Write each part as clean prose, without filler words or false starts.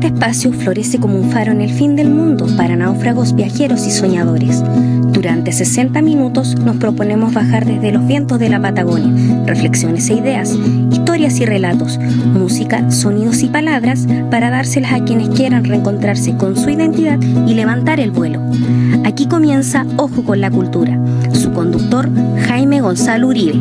Este espacio florece como un faro en el fin del mundo para náufragos, viajeros y soñadores. Durante 60 minutos nos proponemos bajar desde los vientos de la Patagonia, reflexiones e ideas, historias y relatos, música, sonidos y palabras para dárselas a quienes quieran reencontrarse con su identidad y levantar el vuelo. Aquí comienza Ojo con la Cultura. Su conductor, Jaime Gonzalo Uribe.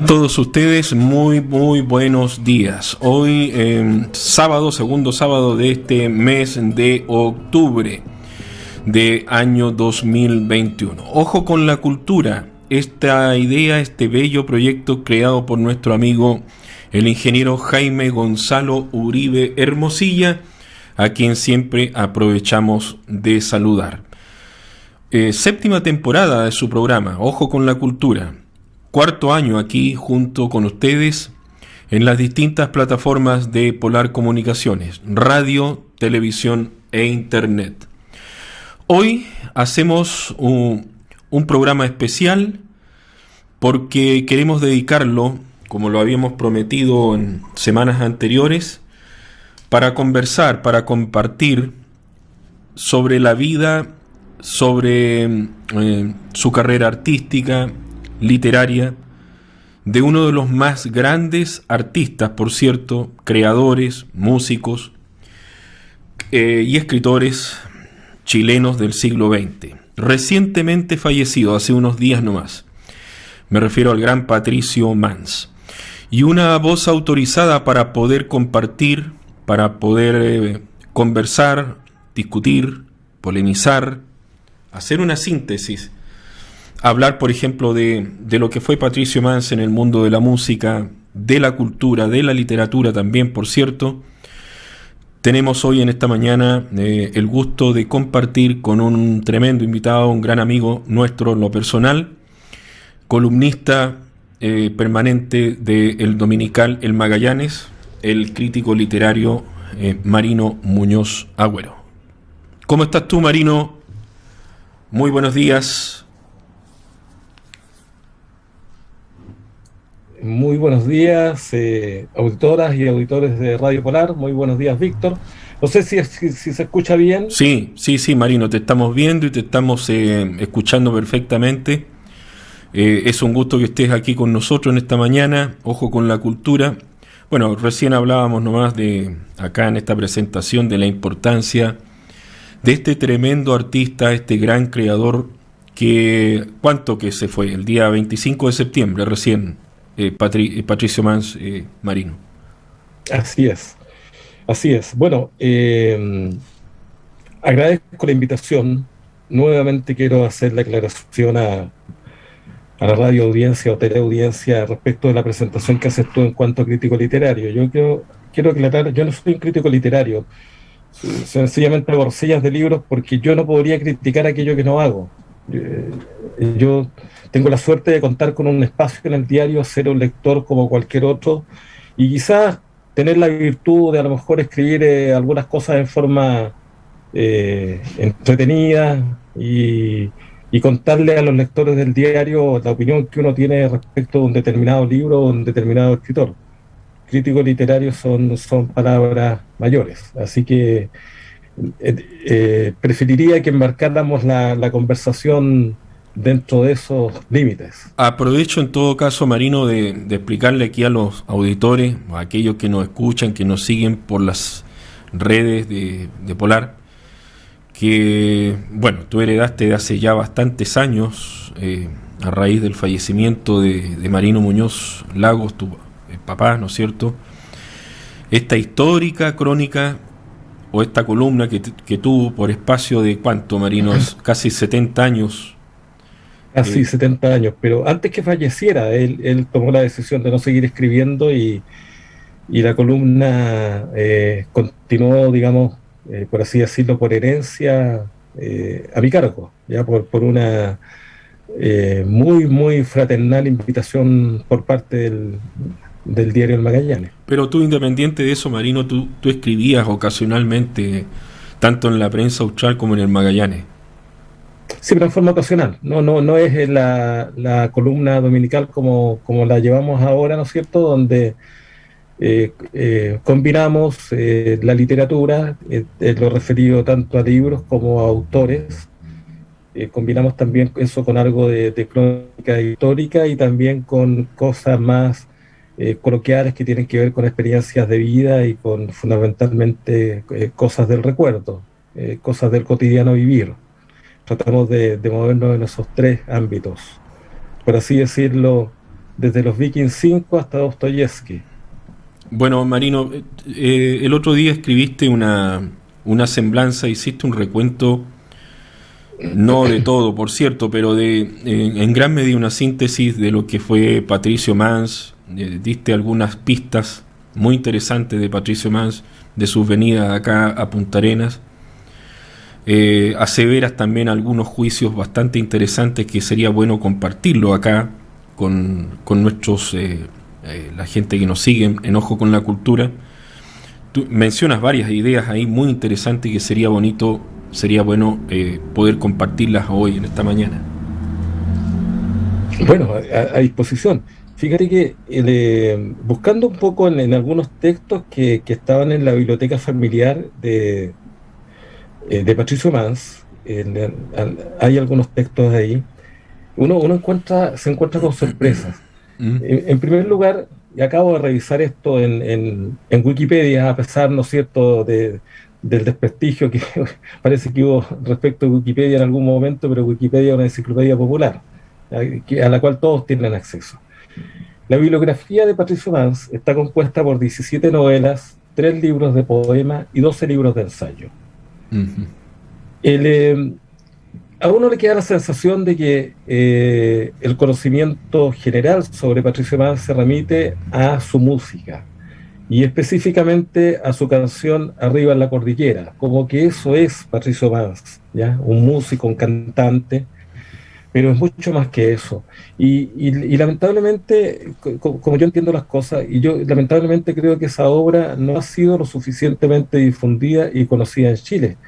Todos ustedes muy buenos días. Hoy segundo sábado de este mes de octubre de año 2021. Ojo con la cultura. Esta idea, este bello proyecto creado por nuestro amigo el ingeniero Jaime Gonzalo Uribe Hermosilla, a quien siempre aprovechamos de saludar. Séptima temporada de su programa, Ojo con la Cultura. Cuarto año aquí junto con ustedes en las distintas plataformas de Polar Comunicaciones, radio, televisión e internet. Hoy hacemos un programa especial porque queremos dedicarlo, como lo habíamos prometido en semanas anteriores, para conversar, para compartir sobre la vida, sobre su carrera artística, literaria, de uno de los más grandes artistas, por cierto, creadores, músicos y escritores chilenos del siglo XX, recientemente fallecido, hace unos días nomás. Me refiero al gran Patricio Mans. Y una voz autorizada para poder compartir, para poder conversar, discutir, polemizar, hacer una síntesis. Hablar, por ejemplo, de lo que fue Patricio Mans en el mundo de la música, de la cultura, de la literatura también, por cierto. Tenemos hoy en esta mañana el gusto de compartir con un tremendo invitado, un gran amigo nuestro en lo personal, columnista permanente del dominical El Magallanes, el crítico literario Marino Muñoz Agüero. ¿Cómo estás tú, Marino? Muy buenos días. Muy buenos días, auditoras y auditores de Radio Polar. Muy buenos días, Víctor. No sé si se escucha bien. Sí, Marino, te estamos viendo y te estamos escuchando perfectamente. Es un gusto que estés aquí con nosotros en esta mañana. Ojo con la cultura. Bueno, recién hablábamos nomás acá en esta presentación de la importancia de este tremendo artista, este gran creador ¿cuánto que se fue? El día 25 de septiembre recién. Patricio Mans, Marino. Así es. Bueno, agradezco la invitación. Nuevamente quiero hacer la aclaración a la radio audiencia o teleaudiencia respecto de la presentación que haces tú en cuanto a crítico literario. Yo quiero aclarar, yo no soy un crítico literario. Sencillamente hago reseñas de libros porque yo no podría criticar aquello que no hago. Yo tengo la suerte de contar con un espacio en el diario, ser un lector como cualquier otro y quizás tener la virtud de a lo mejor escribir algunas cosas en forma entretenida y contarle a los lectores del diario la opinión que uno tiene respecto de un determinado libro o un determinado escritor. Crítico literario son palabras mayores, así que preferiría que enmarcáramos la conversación dentro de esos límites. Aprovecho en todo caso, Marino, de explicarle aquí a los auditores, a aquellos que nos escuchan, que nos siguen por las redes de Polar, que, bueno, tú heredaste de hace ya bastantes años, a raíz del fallecimiento de Marino Muñoz Lagos, tu papá, ¿no es cierto?, esta histórica crónica o esta columna que tuvo por espacio de ¿cuánto, Marino? Casi 70 años. Casi 70 años, pero antes que falleciera, él tomó la decisión de no seguir escribiendo y la columna continuó, digamos, por así decirlo, por herencia a mi cargo, ya por una muy fraternal invitación por parte del diario El Magallanes. Pero tú, independiente de eso, Marino, tú escribías ocasionalmente, tanto en la prensa austral como en El Magallanes. Sí, pero en forma ocasional. No es la columna dominical como la llevamos ahora, ¿no es cierto? Donde combinamos la literatura, lo referido tanto a libros como a autores. Combinamos también eso con algo de crónica histórica y también con cosas más coloquiales que tienen que ver con experiencias de vida y con fundamentalmente cosas del recuerdo, cosas del cotidiano vivir. Tratamos de movernos en esos tres ámbitos, por así decirlo, desde los Vikings 5 hasta Dostoyevsky. Bueno, Marino, el otro día escribiste una semblanza, hiciste un recuento, no de todo, por cierto, pero en gran medida una síntesis de lo que fue Patricio Mans. Diste algunas pistas muy interesantes de Patricio Mans, de sus venidas acá a Punta Arenas. Aseveras también algunos juicios bastante interesantes que sería bueno compartirlo acá con nuestros la gente que nos sigue en Ojo con la Cultura. Tú mencionas varias ideas ahí muy interesantes que sería bueno poder compartirlas hoy en esta mañana. Bueno, a disposición. Fíjate que buscando un poco en algunos textos que estaban en la biblioteca familiar de Patricio Mans, hay algunos textos ahí, uno se encuentra con sorpresas. En primer lugar, y acabo de revisar esto en Wikipedia, a pesar, ¿no es cierto?, del desprestigio que parece que hubo respecto a Wikipedia en algún momento, pero Wikipedia es una enciclopedia popular, a la cual todos tienen acceso. La bibliografía de Patricio Mans está compuesta por 17 novelas, 3 libros de poema y 12 libros de ensayo. A uno le queda la sensación de que el conocimiento general sobre Patricio Mans se remite a su música y específicamente a su canción Arriba en la Cordillera, como que eso es Patricio Mans, ¿ya? Un músico, un cantante, pero es mucho más que eso. Y lamentablemente, como yo entiendo las cosas, y yo lamentablemente creo que esa obra no ha sido lo suficientemente difundida y conocida en Chile.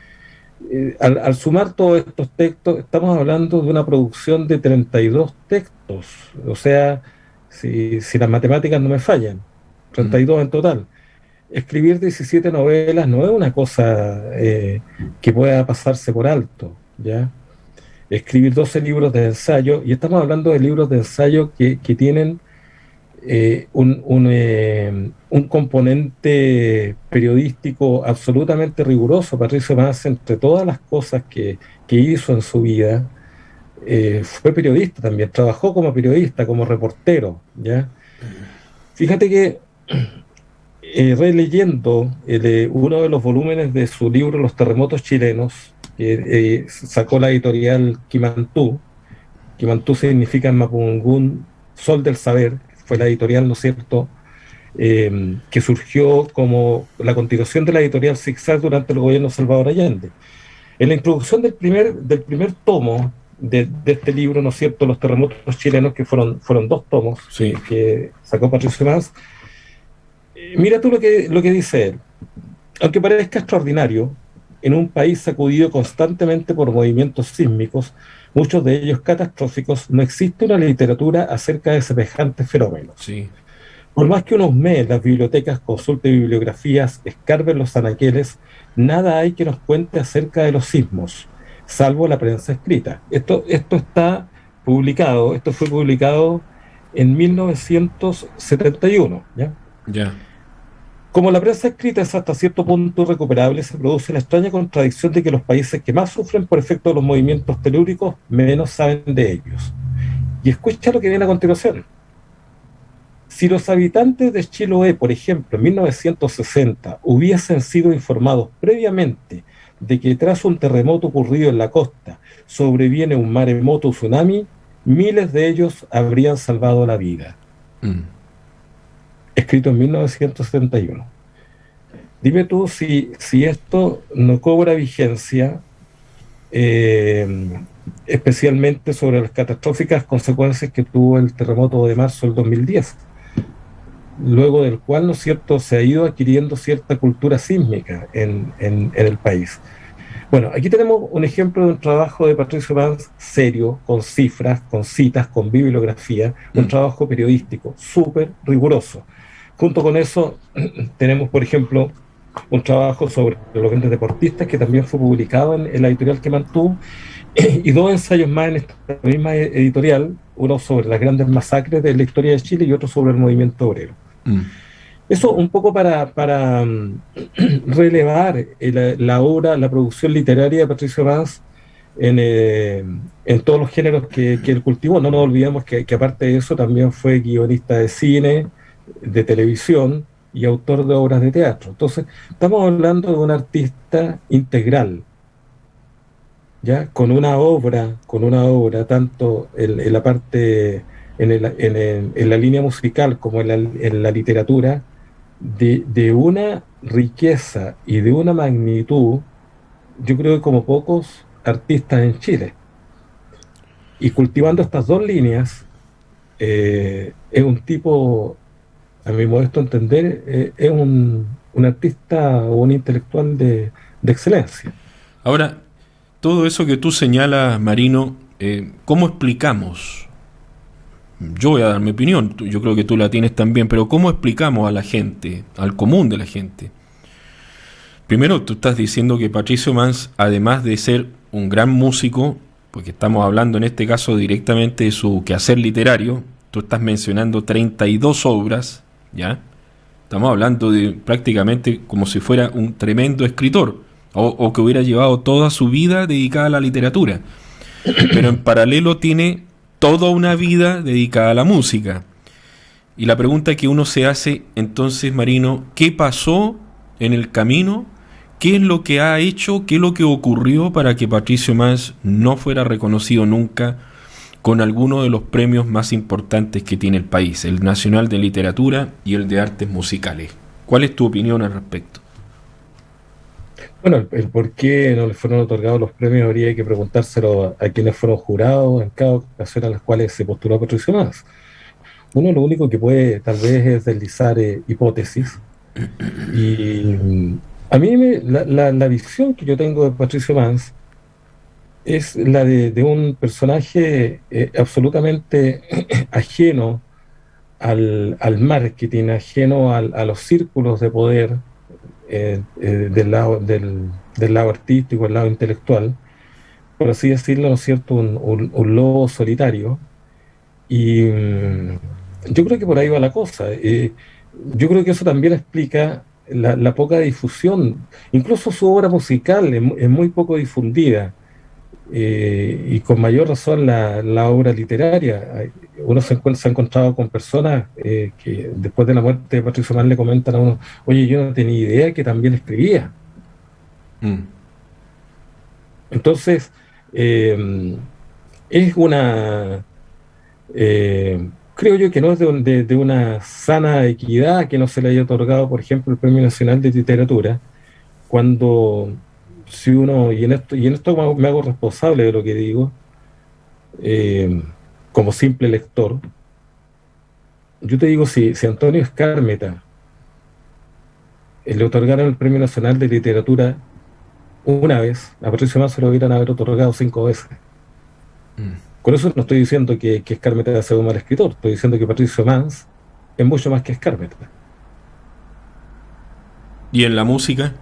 Al sumar todos estos textos, estamos hablando de una producción de 32 textos, o sea, si las matemáticas no me fallan, 32 en total. Escribir 17 novelas no es una cosa que pueda pasarse por alto, ¿ya? Escribir 12 libros de ensayo, y estamos hablando de libros de ensayo que tienen un componente periodístico absolutamente riguroso. Patricio Mans, entre todas las cosas que hizo en su vida, fue periodista también, trabajó como periodista, como reportero, ¿ya? Fíjate que releyendo uno de los volúmenes de su libro Los terremotos chilenos, que sacó la editorial Quimantú. Quimantú significa en mapudungún Sol del Saber, fue la editorial, ¿no es cierto?, que surgió como la continuación de la editorial Zigzag durante el gobierno de Salvador Allende. En la introducción del primer tomo de este libro, ¿no es cierto?, Los terremotos chilenos, que fueron 2 tomos, sí, que sacó Patricio Mans, mira tú lo que dice él. Aunque parezca extraordinario, en un país sacudido constantemente por movimientos sísmicos, muchos de ellos catastróficos, no existe una literatura acerca de semejantes fenómenos. sí. Por más que uno husmee las bibliotecas, consulte bibliografías, escarbe los anaqueles, nada hay que nos cuente acerca de los sismos, salvo la prensa escrita. Esto fue publicado en 1971, ¿ya? Ya. Como la prensa escrita es hasta cierto punto irrecuperable, se produce la extraña contradicción de que los países que más sufren por efecto de los movimientos telúricos menos saben de ellos. Y escucha lo que viene a continuación. Si los habitantes de Chiloé, por ejemplo, en 1960, hubiesen sido informados previamente de que tras un terremoto ocurrido en la costa sobreviene un maremoto o tsunami, miles de ellos habrían salvado la vida. Escrito en 1971. Dime tú si esto no cobra vigencia, especialmente sobre las catastróficas consecuencias que tuvo el terremoto de marzo del 2010, luego del cual, ¿no es cierto?, se ha ido adquiriendo cierta cultura sísmica en el país. Bueno, aquí tenemos un ejemplo de un trabajo de Patricio Mans serio, con cifras, con citas, con bibliografía, un Mm. trabajo periodístico súper riguroso. Junto con eso, tenemos, por ejemplo, un trabajo sobre los grandes deportistas que también fue publicado en la editorial que mantuvo, y dos ensayos más en esta misma editorial, uno sobre las grandes masacres de la historia de Chile y otro sobre el movimiento obrero. Mm. Eso un poco para relevar la obra, la producción literaria de Patricio Mans en todos los géneros que él cultivó. No nos olvidemos que aparte de eso también fue guionista de cine, de televisión y autor de obras de teatro. Entonces, estamos hablando de un artista integral, ¿ya? Con una obra tanto en la parte, en la línea musical como en la literatura, de una riqueza y de una magnitud, yo creo que como pocos artistas en Chile. Y cultivando estas dos líneas, es un tipo, a mi modesto entender, es un artista o un intelectual de excelencia. Ahora, todo eso que tú señalas, Marino, ¿cómo explicamos? Yo voy a dar mi opinión, yo creo que tú la tienes también, pero ¿cómo explicamos a la gente, al común de la gente? Primero, tú estás diciendo que Patricio Mans, además de ser un gran músico, porque estamos hablando en este caso directamente de su quehacer literario, tú estás mencionando 32 obras, ¿ya? Estamos hablando de prácticamente como si fuera un tremendo escritor, o que hubiera llevado toda su vida dedicada a la literatura. Pero en paralelo tiene toda una vida dedicada a la música. Y la pregunta que uno se hace entonces, Marino, ¿qué pasó en el camino? ¿Qué es lo que ha hecho? ¿Qué es lo que ocurrió para que Patricio Mans no fuera reconocido nunca con alguno de los premios más importantes que tiene el país, el Nacional de Literatura y el de Artes Musicales? ¿Cuál es tu opinión al respecto? Bueno, el por qué no le fueron otorgados los premios habría que preguntárselo a quienes fueron jurados en cada ocasión a las cuales se postuló a Patricio Mans. Uno lo único que puede tal vez es deslizar hipótesis. Y a mí la visión que yo tengo de Patricio Mans es la de un personaje absolutamente ajeno al marketing, ajeno a los círculos de poder del lado artístico, del lado intelectual, por así decirlo, ¿no es cierto? Un lobo solitario. Y yo creo que por ahí va la cosa. Yo creo que eso también explica la poca difusión. Incluso su obra musical es muy poco difundida. Y con mayor razón la obra literaria. Uno se ha encontrado con personas que después de la muerte de Patricio Mann le comentan a uno, oye, yo no tenía idea que también escribía. Mm. Entonces, eh, es una, creo yo que no es de una sana equidad que no se le haya otorgado, por ejemplo, el Premio Nacional de Literatura, cuando si uno, y en esto me hago responsable de lo que digo, eh, como simple lector, yo te digo, si Antonio Skármeta le otorgaron el Premio Nacional de Literatura una vez, a Patricio Mann se lo hubieran haber otorgado 5 veces. Mm. Con eso no estoy diciendo que Skármeta sea un mal escritor, estoy diciendo que Patricio Mans es mucho más que Skármeta. ¿Y en la música?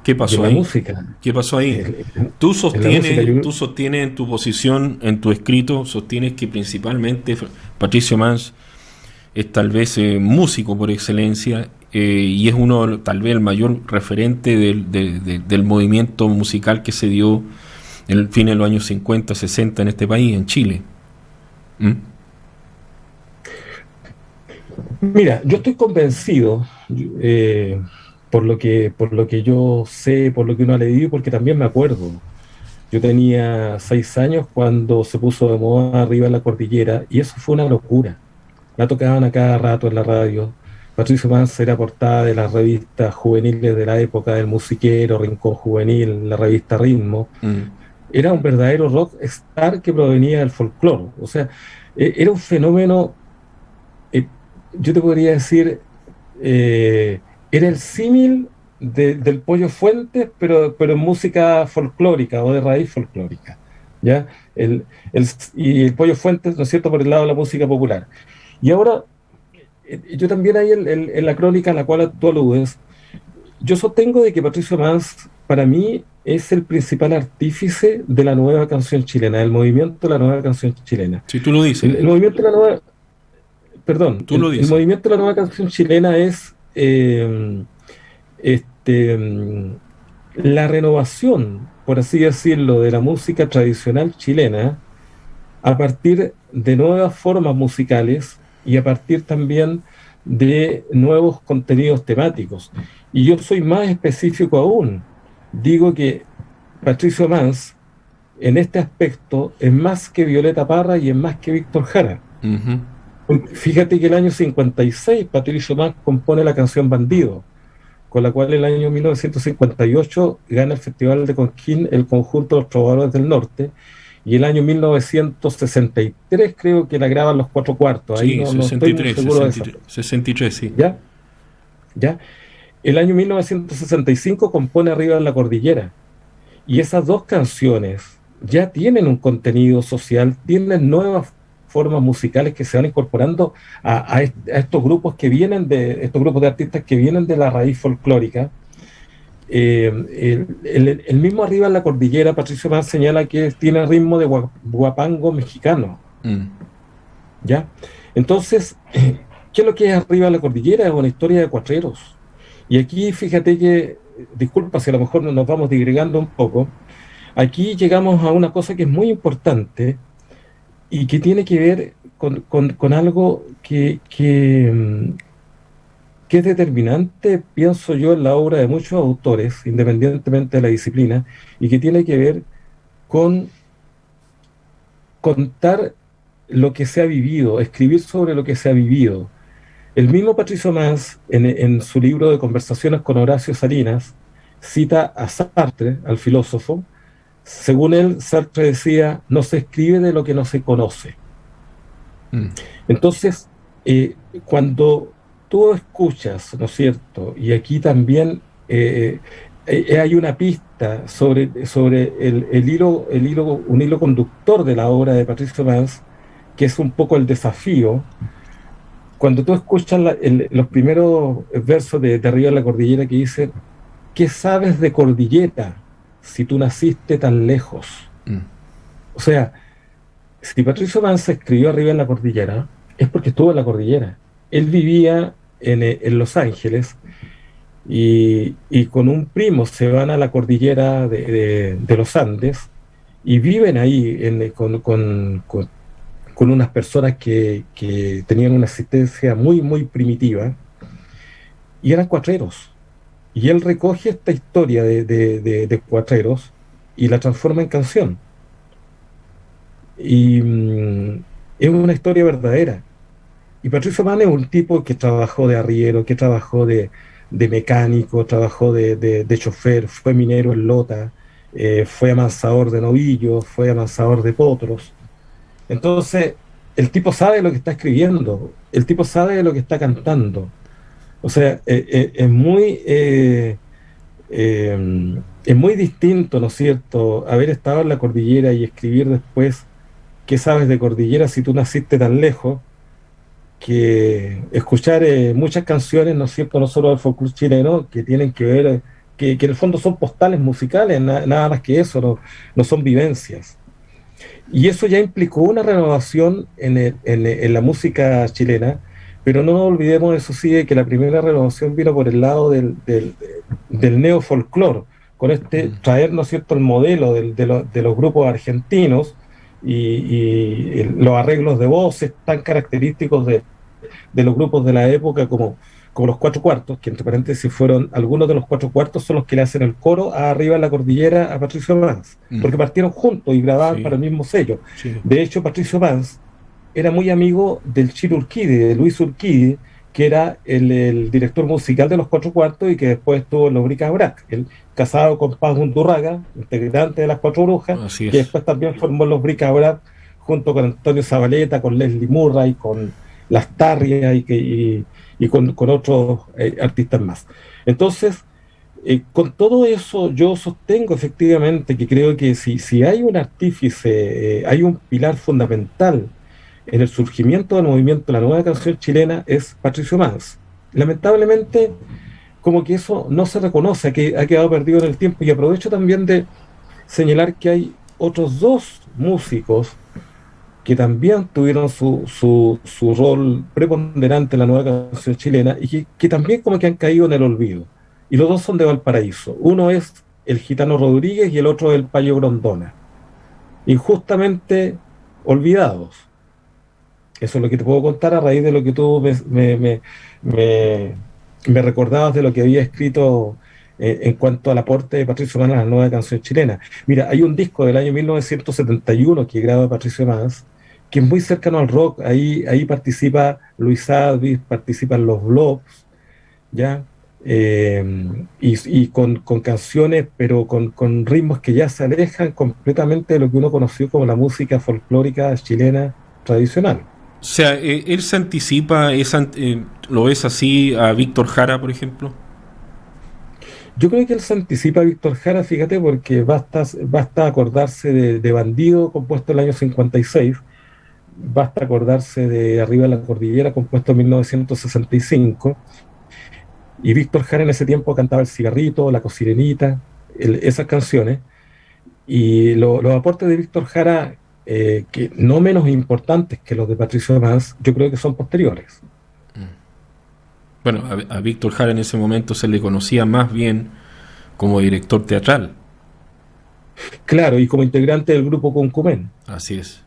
¿Qué Y en pasó la ahí? música, ¿Qué pasó ahí? en, Tú sostienes en tu posición, en tu escrito, sostienes que principalmente Patricio Mans es tal vez músico por excelencia, y es uno, tal vez, el mayor referente del movimiento musical que se dio en el fin de los años 50, 60 en este país, en Chile. ¿Mm? Mira, yo estoy convencido, por lo que yo sé, por lo que uno ha leído, porque también me acuerdo. Yo tenía 6 años cuando se puso de moda Arriba en la Cordillera, y eso fue una locura. La tocaban a cada rato en la radio. Patricio Mans era portada de las revistas juveniles de la época, del Musiquero, Rincón Juvenil, la revista Ritmo. Mm. Era un verdadero rock star que provenía del folclore. O sea, era un fenómeno, eh, yo te podría decir, era el símil del Pollo Fuentes, pero en música folclórica o de raíz folclórica, ¿ya? Y el Pollo Fuentes, ¿no es cierto?, por el lado de la música popular. Y ahora, yo también ahí en la crónica a la cual tú aludes, yo sostengo de que Patricio Mans, para mí, es el principal artífice de la nueva canción chilena, del movimiento de la nueva canción chilena. Si tú lo dices, El movimiento de la nueva, perdón, tú lo el dices. movimiento de la nueva canción chilena es este, mm, la renovación, por así decirlo, de la música tradicional chilena a partir de nuevas formas musicales y a partir también de nuevos contenidos temáticos. Y yo soy más específico aún. Digo que Patricio Mans, en este aspecto, es más que Violeta Parra y es más que Víctor Jara. Ujú. Fíjate que el año 56 Patricio Mans compone la canción Bandido, con la cual el año 1958 gana el Festival de Cosquín el conjunto de los Trovadores del Norte, y el año 1963 creo que la graban Los Cuatro Cuartos, ahí Sí, no estoy muy 63, seguro de esa. 63, 63, sí. ¿Ya? ¿Ya? El año 1965 compone Arriba en la Cordillera, y esas dos canciones ya tienen un contenido social, tienen nuevas formas musicales que se van incorporando a estos grupos que vienen estos grupos de artistas que vienen de la raíz folclórica. El mismo Arriba en la Cordillera, Patricio Mann señala que tiene ritmo de guapango mexicano, Mm. ¿ya? Entonces, ¿qué es lo que es Arriba en la Cordillera? Es una historia de cuatreros. Y aquí fíjate que, disculpa si a lo mejor nos vamos digregando un poco, aquí llegamos a una cosa que es muy importante y que tiene que ver con algo que es determinante, pienso yo, en la obra de muchos autores, independientemente de la disciplina, y que tiene que ver con contar lo que se ha vivido, escribir sobre lo que se ha vivido. El mismo Patricio Mans, en su libro de Conversaciones con Horacio Salinas, cita a Sartre, al filósofo. Según él, Sartre decía, no se escribe de lo que no se conoce. Mm. Entonces, cuando tú escuchas, ¿no es cierto? Y aquí también hay una pista sobre un hilo conductor de la obra de Patricio Mans, que es un poco el desafío. Cuando tú escuchas los primeros versos de Arriba en la Cordillera que dice, ¿qué sabes de cordillera si tú naciste tan lejos? Mm. O sea, si Patricio Manz escribió Arriba en la Cordillera, es porque estuvo en la cordillera. Él vivía en Los Ángeles y con un primo se van a la cordillera de los Andes y viven ahí con unas personas que tenían una existencia muy, muy primitiva y eran cuatreros. Y él recoge esta historia de cuatreros y la transforma en canción. Y es una historia verdadera. Y Patricio Mann es un tipo que trabajó de arriero, que trabajó de mecánico, trabajó de chofer, fue minero en Lota, fue amansador de novillos, fue amansador de potros. Entonces, el tipo sabe lo que está escribiendo, el tipo sabe lo que está cantando. O sea, es muy distinto, ¿no es cierto?, haber estado en la cordillera y escribir después qué sabes de cordillera si tú naciste tan lejos, que escuchar muchas canciones, ¿no es cierto?, no solo del folclore chileno, que tienen que ver, que en el fondo son postales musicales, nada más que eso, no son vivencias. Y eso ya implicó una renovación en la música chilena, pero no nos olvidemos, eso sí, de que la primera renovación vino por el lado del neofolclore, con traer, ¿no es cierto?, el modelo de los grupos argentinos y los arreglos de voces tan característicos de los grupos de la época como los Cuatro Cuartos, que entre paréntesis fueron algunos de los Cuatro Cuartos son los que le hacen el coro a Arriba en la Cordillera a Patricio Manz, porque partieron juntos y grababan para el mismo sello. Sí. De hecho, Patricio Manz era muy amigo del Chilo Urquide, de Luis Urquide, que era el director musical de los Cuatro Cuartos y que después estuvo en los Bric-a-Brac, él casado con Paz Undurraga, integrante de las Cuatro Brujas, que después también formó los Bric-a-Brac junto con Antonio Zabaleta, con Leslie Murray, con Las Tarrias y con otros artistas más. Entonces, Con todo eso, yo sostengo efectivamente que creo que si hay un artífice, hay un pilar fundamental en el surgimiento del movimiento de la nueva canción chilena, es Patricio Mans. Lamentablemente, como que eso no se reconoce, que ha quedado perdido en el tiempo, y aprovecho también de señalar que hay otros dos músicos que también tuvieron su rol preponderante en la nueva canción chilena y que también como que han caído en el olvido. Y los dos son de Valparaíso. Uno es el Gitano Rodríguez y el otro el Payo Grondona. Injustamente olvidados. Eso es lo que te puedo contar a raíz de lo que tú me recordabas de lo que había escrito en cuanto al aporte de Patricio Mans a la nueva canción chilena. Mira, hay un disco del año 1971 que graba Patricio Mans, que es muy cercano al rock. Ahí participa Luis Advis, participan los Blobs, ¿ya? Y con canciones, pero con ritmos que ya se alejan completamente de lo que uno conoció como la música folclórica chilena tradicional. O sea, él se anticipa, ¿lo ves así a Víctor Jara, por ejemplo? Yo creo que él se anticipa a Víctor Jara, fíjate, porque basta acordarse de Bandido, compuesto en el año 56, basta acordarse de Arriba de la Cordillera, compuesto en 1965, y Víctor Jara en ese tiempo cantaba El Cigarrito, La Cosirenita, esas canciones, y los aportes de Víctor Jara, que no menos importantes que los de Patricio Mans, yo creo que son posteriores. Bueno, a Víctor Jara en ese momento se le conocía más bien como director teatral. Claro, y como integrante del grupo Concumén. Así es.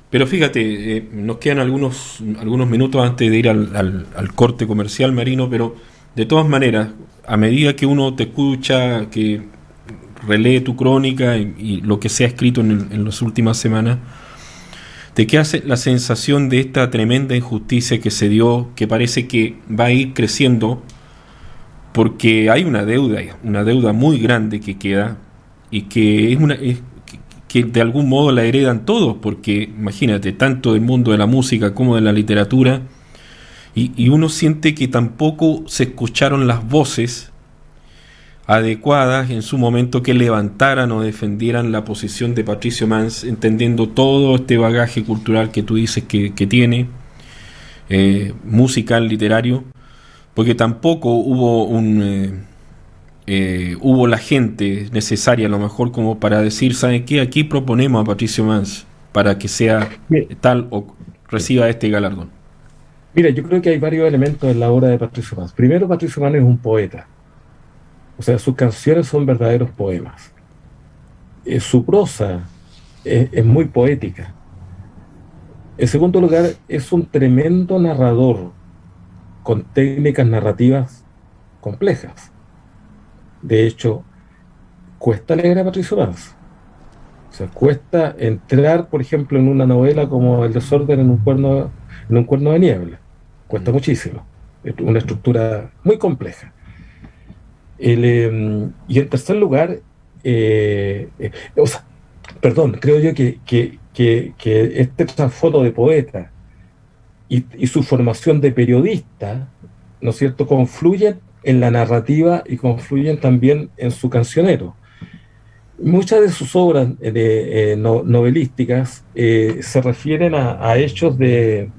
Pero fíjate, nos quedan algunos minutos antes de ir al corte comercial, Marino, pero de todas maneras, a medida que uno te escucha, que relee tu crónica y lo que se ha escrito en las últimas semanas, te queda la sensación de esta tremenda injusticia que se dio, que parece que va a ir creciendo, porque hay una deuda muy grande que queda, y que que de algún modo la heredan todos, porque imagínate, tanto del mundo de la música como de la literatura, y uno siente que tampoco se escucharon las voces adecuadas en su momento que levantaran o defendieran la posición de Patricio Mans, entendiendo todo este bagaje cultural que tú dices que tiene, musical, literario, porque tampoco hubo la gente necesaria a lo mejor como para decir, ¿saben qué? Aquí proponemos a Patricio Mans para que sea tal o reciba este galardón. Mira, yo creo que hay varios elementos en la obra de Patricio Mans. Primero, Patricio Mans es un poeta. O sea, sus canciones son verdaderos poemas. Su prosa es muy poética. En segundo lugar, es un tremendo narrador con técnicas narrativas complejas. De hecho, cuesta leer a Patricio Mans. O sea, cuesta entrar, por ejemplo, en una novela como El desorden en un cuerno de niebla. Cuesta muchísimo. Es una estructura muy compleja. Y en tercer lugar, creo yo que este trasfondo de poeta y su formación de periodista, ¿no es cierto?, confluyen en la narrativa y confluyen también en su cancionero. Muchas de sus obras novelísticas se refieren a hechos de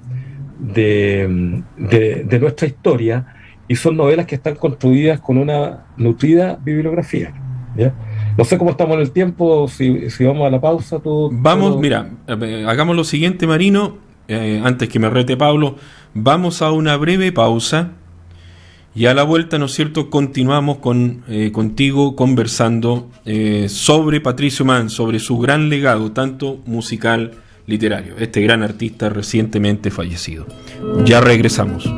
nuestra historia, y son novelas que están construidas con una nutrida bibliografía, ¿ya? No sé cómo estamos en el tiempo, si vamos a la pausa. Mira, hagamos lo siguiente, Marino, antes que me rete Pablo, vamos a una breve pausa y a la vuelta, ¿no es cierto?, continuamos contigo conversando sobre Patricio Mans, sobre su gran legado, tanto musical, literario, este gran artista recientemente fallecido. Ya regresamos.